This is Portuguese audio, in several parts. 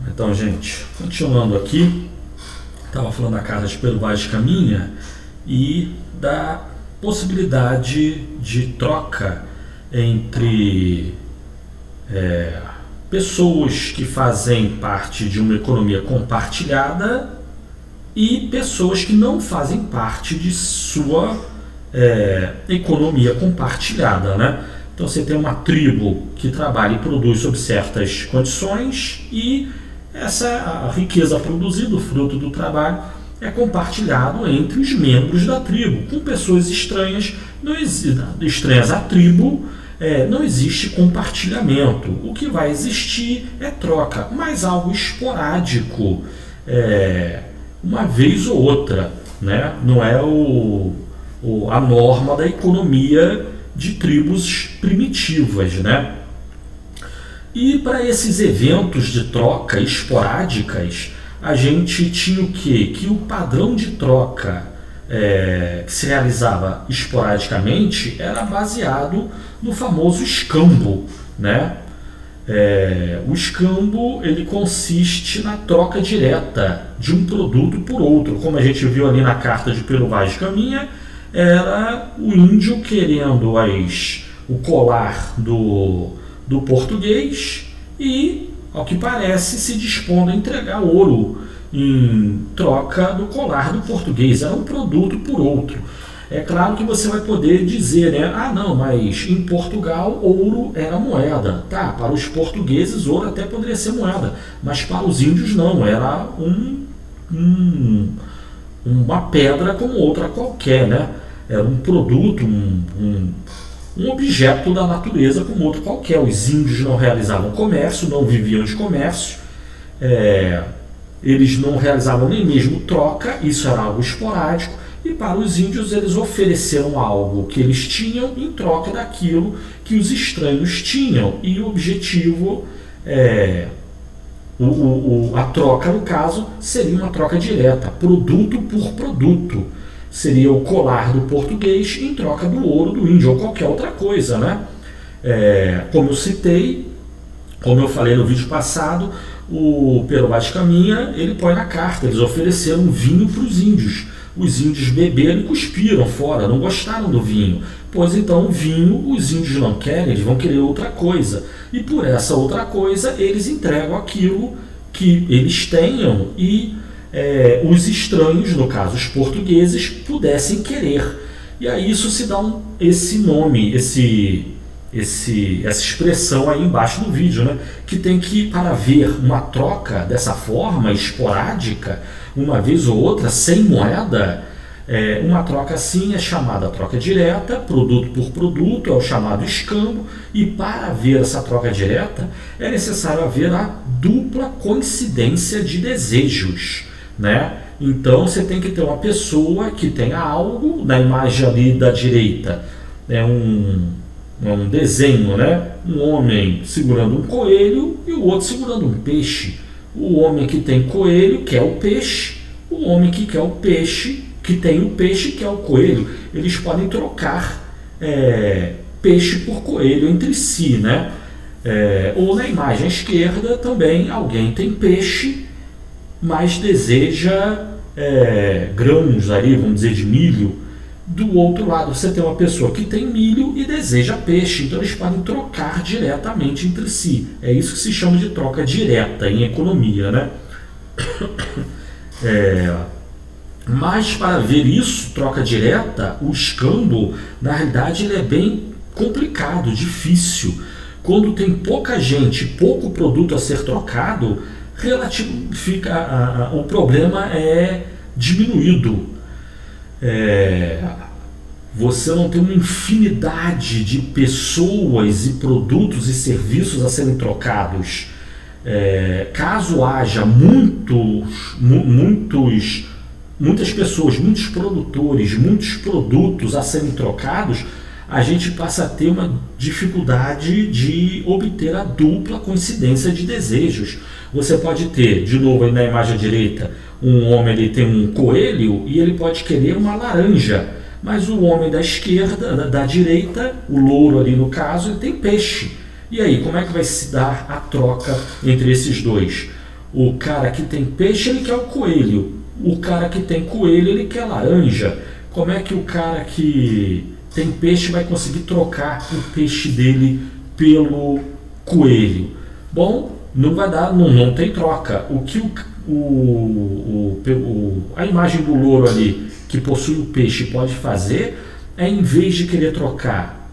Então, gente, continuando aqui, estava falando da carta de Pero Vaz de Caminha e da possibilidade de troca entre pessoas que fazem parte de uma economia compartilhada e pessoas que não fazem parte de sua economia compartilhada, né? Então você tem uma tribo que trabalha e produz sob certas condições e essa riqueza produzida, o fruto do trabalho, é compartilhado entre os membros da tribo. Com pessoas estranhas, estranhas à tribo, não existe compartilhamento. O que vai existir é troca, mas algo esporádico, uma vez ou outra, né? Não é a norma da economia de tribos primitivas, né? E para esses eventos de troca esporádicas, a gente tinha o quê? Que o padrão de troca que se realizava esporadicamente era baseado no famoso escambo, né? O escambo ele consiste na troca direta de um produto por outro, como a gente viu ali na carta de Pero Vaz de Caminha, era o índio querendo o colar do português e, ao que parece, se dispondo a entregar ouro em troca do colar do português. Era um produto por outro. É claro que você vai poder dizer, né? Ah, não, mas em Portugal ouro era moeda. Tá, para os portugueses ouro até poderia ser moeda, mas para os índios não, era uma pedra como outra qualquer, né? Era um produto, um objeto da natureza como outro qualquer. Os índios não realizavam comércio, não viviam de comércio, eles não realizavam nem mesmo troca, isso era algo esporádico, e para os índios eles ofereceram algo que eles tinham em troca daquilo que os estranhos tinham, e o objetivo, a troca no caso, seria uma troca direta, produto por produto. Seria o colar do português em troca do ouro do índio ou qualquer outra coisa, né? Como eu citei, como eu falei no vídeo passado, o Pero Vaz de Caminha, ele põe na carta, eles ofereceram vinho para os índios. Os índios beberam e cuspiram fora, não gostaram do vinho. Pois então o vinho os índios não querem, eles vão querer outra coisa. E por essa outra coisa eles entregam aquilo que eles tenham e os estranhos, no caso os portugueses, pudessem querer. E aí isso se dá esse nome, essa expressão aí embaixo do vídeo, né? Que tem que, para haver uma troca dessa forma esporádica, uma vez ou outra, sem moeda, uma troca assim é chamada troca direta, produto por produto, é o chamado escambo, e para haver essa troca direta é necessário haver a dupla coincidência de desejos, né? Então você tem que ter uma pessoa que tenha algo. Na imagem ali da direita é um desenho, né? Um homem segurando um coelho e o outro segurando um peixe. O homem que tem coelho quer o peixe, o homem que quer o peixe, que tem o peixe quer o coelho. Eles podem trocar peixe por coelho entre si, né? Ou na imagem à esquerda também alguém tem peixe, mas deseja grãos ali, vamos dizer, de milho. Do outro lado você tem uma pessoa que tem milho e deseja peixe, então eles podem trocar diretamente entre si. É isso que se chama de troca direta em economia, né? Mas para ver isso, troca direta, o escambo, na realidade, ele é bem complicado, difícil. Quando tem pouca gente, pouco produto a ser trocado, o problema é diminuído. Você não tem uma infinidade de pessoas e produtos e serviços a serem trocados. Caso haja muitas pessoas, muitos produtores, muitos produtos a serem trocados, a gente passa a ter uma dificuldade de obter a dupla coincidência de desejos. Você pode ter, de novo aí na imagem à direita, um homem ele tem um coelho e ele pode querer uma laranja, mas o homem da esquerda, da direita, o louro ali no caso, ele tem peixe. E aí, como é que vai se dar a troca entre esses dois? O cara que tem peixe, ele quer o coelho. O cara que tem coelho, ele quer laranja. Como é que o cara que tem peixe vai conseguir trocar o peixe dele pelo coelho? Bom, não vai dar, não tem troca. O que a imagem do louro ali, que possui o peixe, pode fazer é, em vez de querer trocar,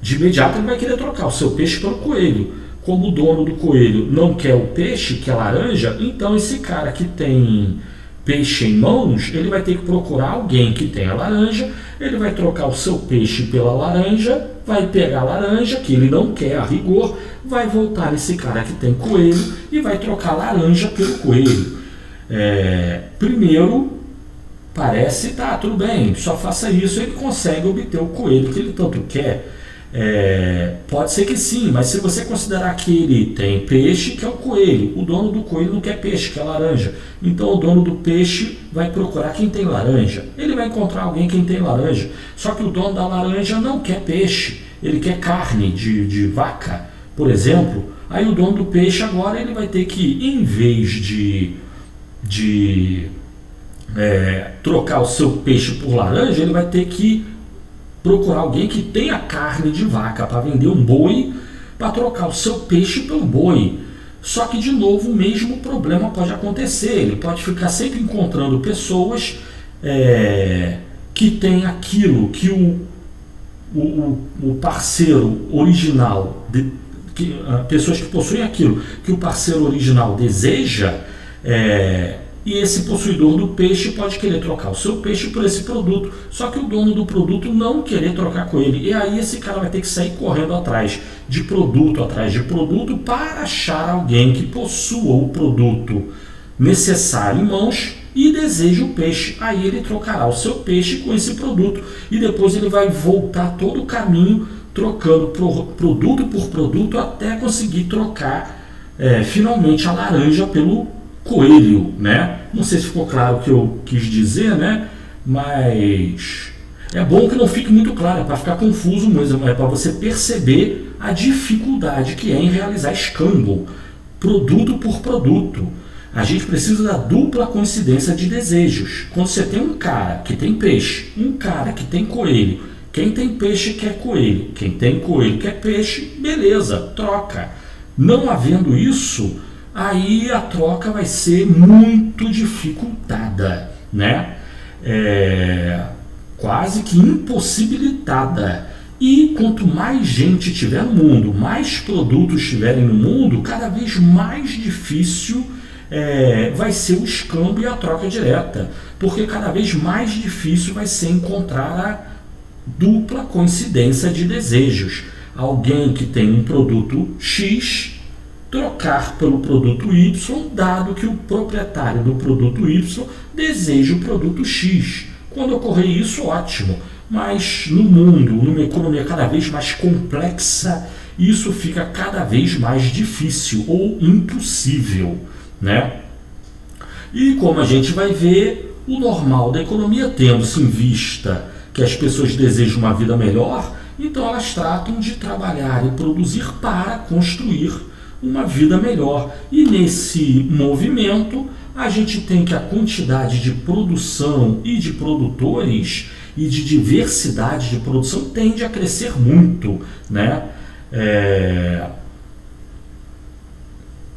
de imediato ele vai querer trocar o seu peixe pelo coelho. Como o dono do coelho não quer o peixe, quer laranja, então esse cara que tem peixe em mãos, ele vai ter que procurar alguém que tenha laranja, ele vai trocar o seu peixe pela laranja, vai pegar a laranja, que ele não quer a rigor, vai voltar nesse cara que tem coelho e vai trocar a laranja pelo coelho. Primeiro, parece, tá, tudo bem, só faça isso, ele consegue obter o coelho que ele tanto quer. Pode ser que sim, mas se você considerar que ele tem peixe, que é o coelho, o dono do coelho não quer peixe, quer laranja, então o dono do peixe vai procurar quem tem laranja, ele vai encontrar alguém quem tem laranja, só que o dono da laranja não quer peixe, ele quer carne de vaca, por exemplo. Aí o dono do peixe agora ele vai ter que, em vez de trocar o seu peixe por laranja, ele vai ter que procurar alguém que tenha carne de vaca para vender um boi, para trocar o seu peixe pelo boi. Só que, de novo, o mesmo problema pode acontecer. Ele pode ficar sempre encontrando pessoas que têm aquilo que o parceiro original, pessoas que possuem aquilo que o parceiro original deseja, e esse possuidor do peixe pode querer trocar o seu peixe por esse produto, só que o dono do produto não querer trocar com ele. E aí esse cara vai ter que sair correndo atrás de produto para achar alguém que possua o produto necessário em mãos e deseja o peixe. Aí ele trocará o seu peixe com esse produto e depois ele vai voltar todo o caminho trocando produto por produto até conseguir trocar finalmente a laranja pelo coelho, né? Não sei se ficou claro o que eu quis dizer, né? Mas é bom que não fique muito claro, é para ficar confuso mesmo, é para você perceber a dificuldade que é em realizar escambo, produto por produto. A gente precisa da dupla coincidência de desejos. Quando você tem um cara que tem peixe, um cara que tem coelho, quem tem peixe quer coelho, quem tem coelho quer peixe, beleza, troca. Não havendo isso, aí a troca vai ser muito dificultada, né? Quase que impossibilitada. E quanto mais gente tiver no mundo, mais produtos tiverem no mundo, cada vez mais difícil vai ser o escambo e a troca direta, porque cada vez mais difícil vai ser encontrar a dupla coincidência de desejos. Alguém que tem um produto X trocar pelo produto Y, dado que o proprietário do produto Y deseja o produto X. Quando ocorrer isso, ótimo. Mas no mundo, numa economia cada vez mais complexa, isso fica cada vez mais difícil ou impossível, né? E como a gente vai ver, o normal da economia, tendo-se em vista que as pessoas desejam uma vida melhor, então elas tratam de trabalhar e produzir para construir uma vida melhor. E nesse movimento, a gente tem que a quantidade de produção e de produtores e de diversidade de produção tende a crescer muito, né?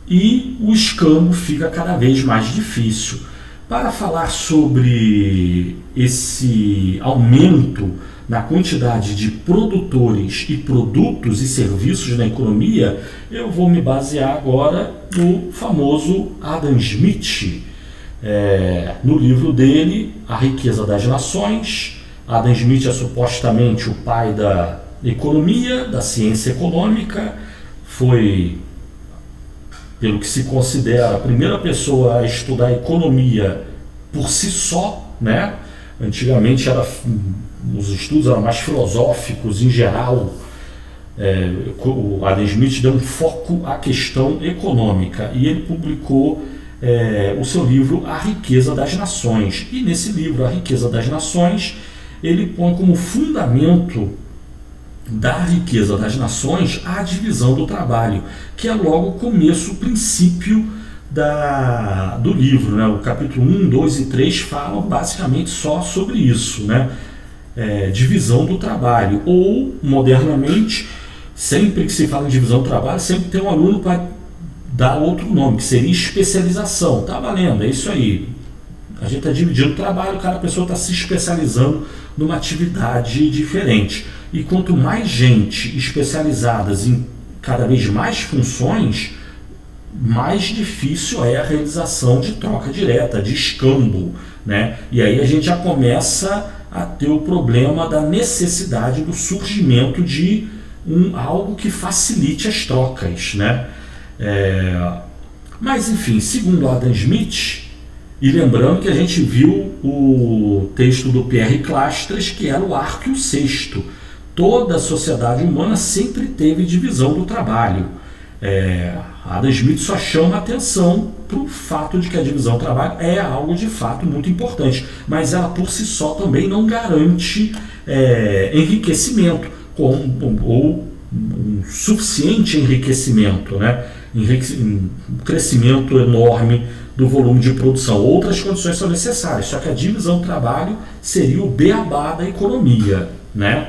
E o escambo fica cada vez mais difícil. Para falar sobre esse aumento na quantidade de produtores e produtos e serviços na economia, eu vou me basear agora no famoso Adam Smith, no livro dele, A Riqueza das Nações. Adam Smith é supostamente o pai da economia, da ciência econômica, foi, pelo que se considera, a primeira pessoa a estudar economia por si só, né? Antigamente os estudos eram mais filosóficos em geral. O Adam Smith deu um foco à questão econômica e ele publicou o seu livro A Riqueza das Nações. E nesse livro, A Riqueza das Nações, ele põe como fundamento da riqueza das nações a divisão do trabalho, que é logo o começo, o princípio do livro, né? O capítulo 1, 2 e 3 falam basicamente só sobre isso, né? Divisão do trabalho, ou, modernamente, sempre que se fala em divisão do trabalho, sempre tem um aluno para dar outro nome, que seria especialização. Tá valendo, é isso aí. A gente está dividindo o trabalho, cada pessoa está se especializando numa atividade diferente. E quanto mais gente especializada em cada vez mais funções, mais difícil é a realização de troca direta, de escambo, né? E aí a gente já começa a ter o problema da necessidade do surgimento de algo que facilite as trocas, né? Mas enfim, segundo Adam Smith, e lembrando que a gente viu o texto do Pierre Clastres, que era o arco e o cesto. Toda a sociedade humana sempre teve divisão do trabalho. Adam Smith só chama atenção para o fato de que a divisão do trabalho é algo de fato muito importante, mas ela por si só também não garante enriquecimento ou um suficiente enriquecimento, né? Um crescimento enorme do volume de produção. Outras condições são necessárias, só que a divisão do trabalho seria o beabá da economia, né?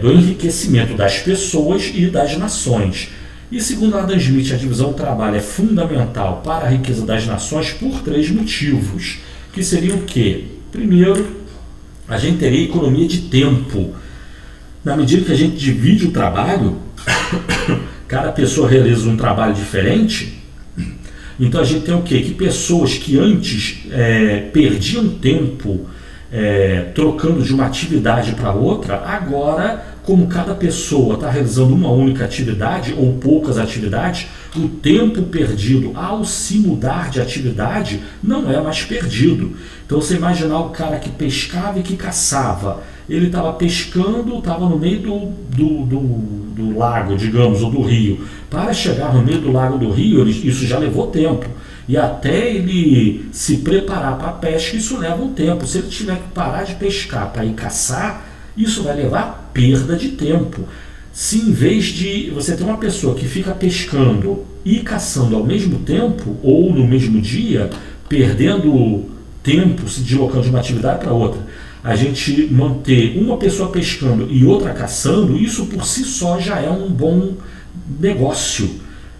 Do enriquecimento das pessoas e das nações. E segundo Adam Smith, a divisão do trabalho é fundamental para a riqueza das nações por 3 motivos, que seriam o quê? Primeiro, a gente teria economia de tempo. Na medida que a gente divide o trabalho, cada pessoa realiza um trabalho diferente, então a gente tem o quê? Que pessoas que antes perdiam tempo trocando de uma atividade para outra, agora, como cada pessoa está realizando uma única atividade ou poucas atividades, o tempo perdido ao se mudar de atividade não é mais perdido. Então você imaginar o cara que pescava e que caçava, ele estava pescando, estava no meio do lago, digamos, ou do rio. Para chegar no meio do lago do rio, isso já levou tempo. E até ele se preparar para a pesca, isso leva um tempo. Se ele tiver que parar de pescar para ir caçar, isso vai levar perda de tempo. Se em vez de você ter uma pessoa que fica pescando e caçando ao mesmo tempo, ou no mesmo dia, perdendo tempo, se deslocando de uma atividade para outra, a gente manter uma pessoa pescando e outra caçando, isso por si só já é um bom negócio.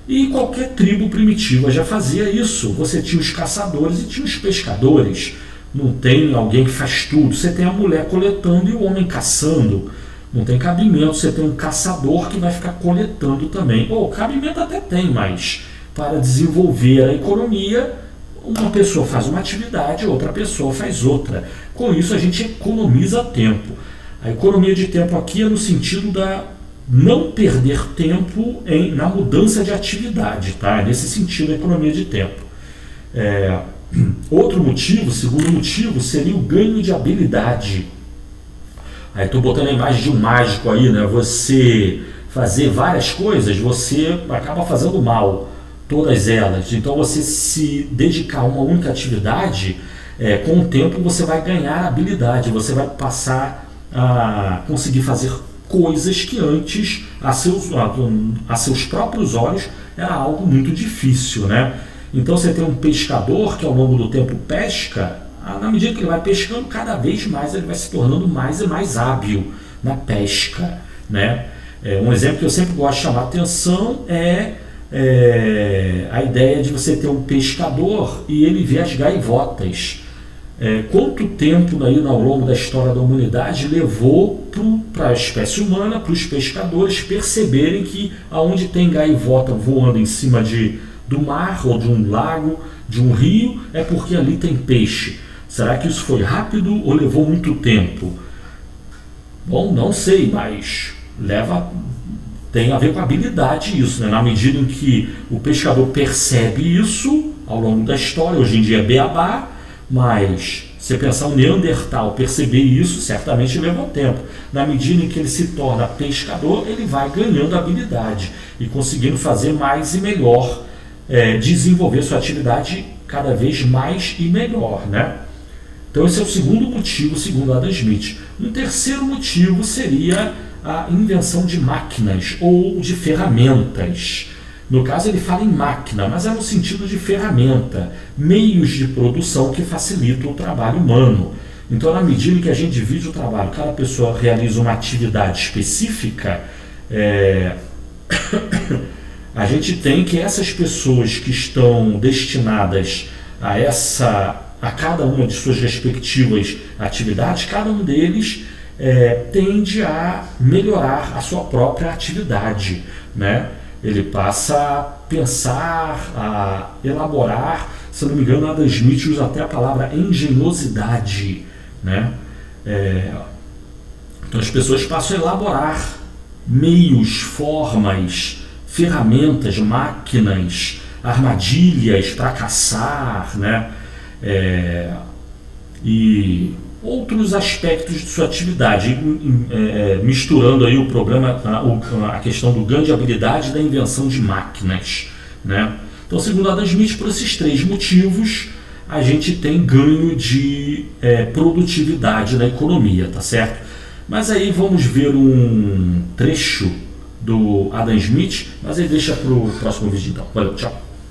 E qualquer tribo primitiva já fazia isso. Você tinha os caçadores e tinha os pescadores. Não tem alguém que faz tudo. Você tem a mulher coletando e o homem caçando. Não tem cabimento. Você tem um caçador que vai ficar coletando também. Cabimento até tem, mas para desenvolver a economia, uma pessoa faz uma atividade, outra pessoa faz outra. Com isso a gente economiza tempo. A economia de tempo aqui é no sentido da não perder tempo na mudança de atividade, tá? Nesse sentido, a economia de tempo. Outro motivo, segundo motivo, seria o ganho de habilidade. Aí estou botando a imagem de um mágico aí, né? Você fazer várias coisas, você acaba fazendo mal, todas elas. Então você se dedicar a uma única atividade, com o tempo você vai ganhar habilidade, você vai passar a conseguir fazer coisas que antes, a seus próprios olhos, era algo muito difícil, né? Então você tem um pescador que ao longo do tempo pesca, na medida que ele vai pescando, cada vez mais ele vai se tornando mais e mais hábil na pesca, né? Um exemplo que eu sempre gosto de chamar a atenção é a ideia de você ter um pescador e ele vê as gaivotas. Quanto tempo ao longo da história da humanidade levou para a espécie humana, para os pescadores perceberem que aonde tem gaivota voando em cima do mar ou de um lago, de um rio, é porque ali tem peixe. Será que isso foi rápido ou levou muito tempo? Bom, não sei, mas tem a ver com habilidade isso, né? Na medida em que o pescador percebe isso ao longo da história, hoje em dia é beabá, mas se pensar um Neandertal perceber isso, certamente levou tempo. Na medida em que ele se torna pescador, ele vai ganhando habilidade e conseguindo fazer mais e melhor, desenvolver sua atividade cada vez mais e melhor, né? Então esse é o segundo motivo, segundo Adam Smith. Um terceiro motivo seria a invenção de máquinas ou de ferramentas. No caso, ele fala em máquina, mas é no sentido de ferramenta, meios de produção que facilitam o trabalho humano. Então, na medida que a gente divide o trabalho, cada pessoa realiza uma atividade específica, a gente tem que essas pessoas que estão destinadas a cada uma de suas respectivas atividades, cada um deles tende a melhorar a sua própria atividade, né? Ele passa a pensar, a elaborar, se não me engano, Adam Smith usa até a palavra engenhosidade, né? Então as pessoas passam a elaborar meios, formas, ferramentas, máquinas, armadilhas para caçar, né? E outros aspectos de sua atividade, misturando aí o problema, a questão do ganho de habilidade e da invenção de máquinas, né? Então, segundo Adam Smith, por esses 3 motivos, a gente tem ganho de produtividade na economia, tá certo? Mas aí vamos ver um trecho do Adam Smith, mas aí deixa para o próximo vídeo então. Valeu, tchau!